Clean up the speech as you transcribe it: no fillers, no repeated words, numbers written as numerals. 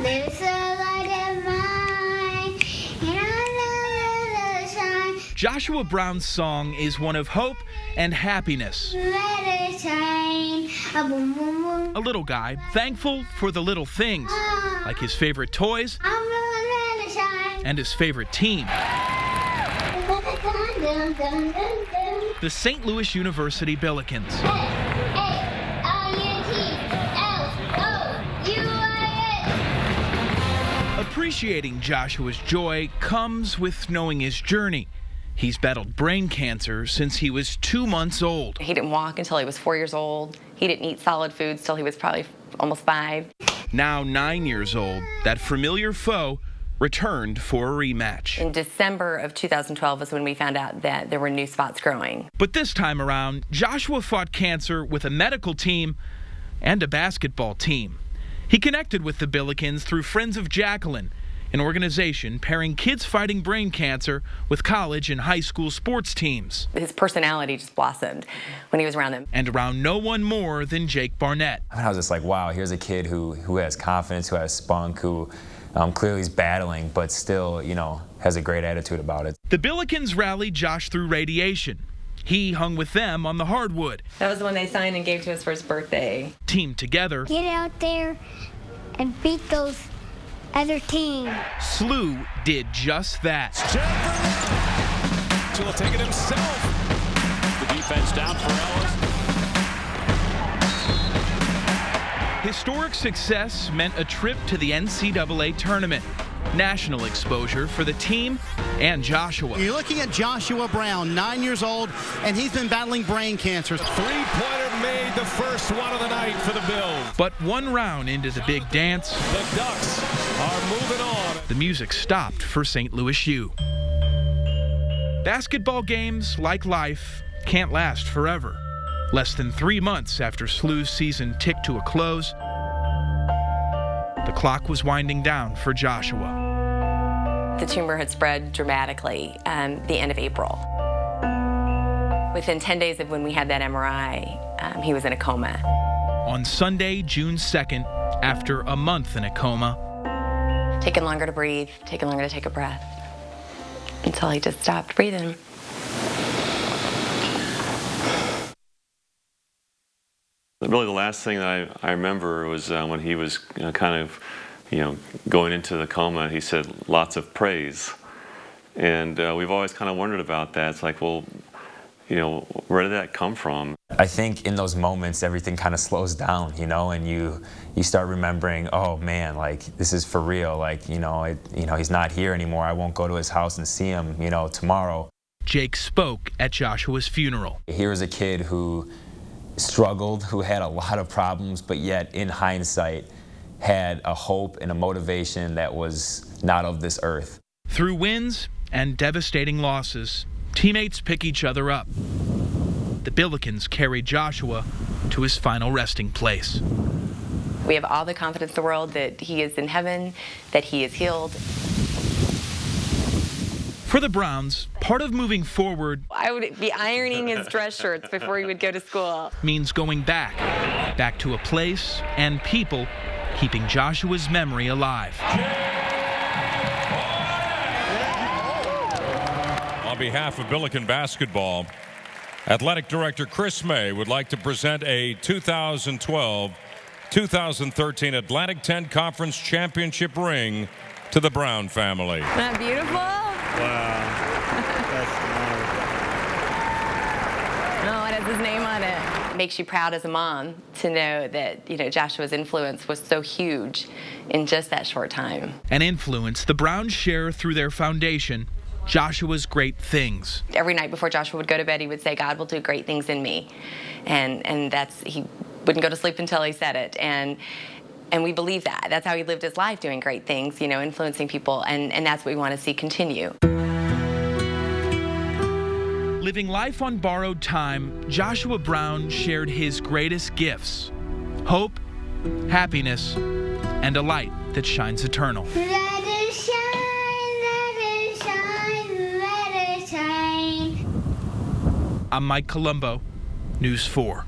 There's a light of mine, and I let it shine. Joshua Brown's song is one of hope and happiness. Let it shine. A boom, boom, boom. A little guy thankful for the little things, like his favorite toys I'm gonna let it shine. and his favorite team, Dun, dun, dun, dun, dun. the St. Louis University Billikens. Appreciating Joshua's joy comes with knowing his journey. He's battled brain cancer since he was 2 months old. He didn't walk until he was 4 years old. He didn't eat solid foods till he was probably almost 5. Now 9 years old, that familiar foe returned for a rematch. In December of 2012 was when we found out that there were new spots growing. But this time around, Joshua fought cancer with a medical team and a basketball team. He connected with the Billikens through Friends of Jacqueline, an organization pairing kids fighting brain cancer with college and high school sports teams. His personality just blossomed when he was around them. And around no one more than Jake Barnett. I was just like, wow, here's a kid who has confidence, who has spunk, who clearly is battling, but still, has a great attitude about it. The Billikens rallied Josh through radiation. He hung with them on the hardwood. That was the one they signed and gave to us for his birthday. Teamed together, Get out there and beat those other teams. SLU did just that. Will take it himself. The defense down for Ellis. Historic success meant a trip to the NCAA tournament. National exposure for the team and Joshua. You're looking at Joshua Brown, 9 years old, and he's been battling brain cancer. Three-pointer made the first one of the night for the Bills. But one round into the big dance, The Ducks are moving on. the music stopped for St. Louis U. Basketball games, like life, can't last forever. Less than 3 months after SLU's season ticked to a close, the clock was winding down for Joshua. The tumor had spread dramatically the end of April. Within 10 days of when we had that MRI, he was in a coma. On Sunday, June 2nd, after a month in a coma, Taking longer to breathe, taking longer to take a breath, until he just stopped breathing. Really, the last thing that I remember was when he was going into the coma. He said lots of praise, and we've always kind of wondered about that. It's like, well, where did that come from? I think in those moments, everything kind of slows down, and you start remembering, oh man, like this is for real. Like, he's not here anymore. I won't go to his house and see him, tomorrow. Jake spoke at Joshua's funeral. Here was a kid who struggled, who had a lot of problems, but yet in hindsight had a hope and a motivation that was not of this earth. Through wins and devastating losses, teammates pick each other up. The Billikens carried Joshua to his final resting place. We have all the confidence in the world that he is in heaven, that he is healed. For the Browns, part of moving forward I would be ironing his dress shirts before he would go to school. means going back to a place and people keeping Joshua's memory alive. On behalf of Billiken Basketball, Athletic Director Chris May would like to present a 2012-2013 Atlantic 10 Conference Championship ring to the Brown family. Isn't that beautiful? Wow, that's No, it has his name on it. It makes you proud as a mom to know that, Joshua's influence was so huge in just that short time. An influence the Browns share through their foundation, Joshua's Great Things. Every night before Joshua would go to bed, he would say, God will do great things in me. And he wouldn't go to sleep until he said it. And we believe that. That's how he lived his life, doing great things, influencing people. And that's what we want to see continue. Living life on borrowed time, Joshua Brown shared his greatest gifts: hope, happiness, and a light that shines eternal. Let it shine, let it shine, let it shine. I'm Mike Colombo, News 4.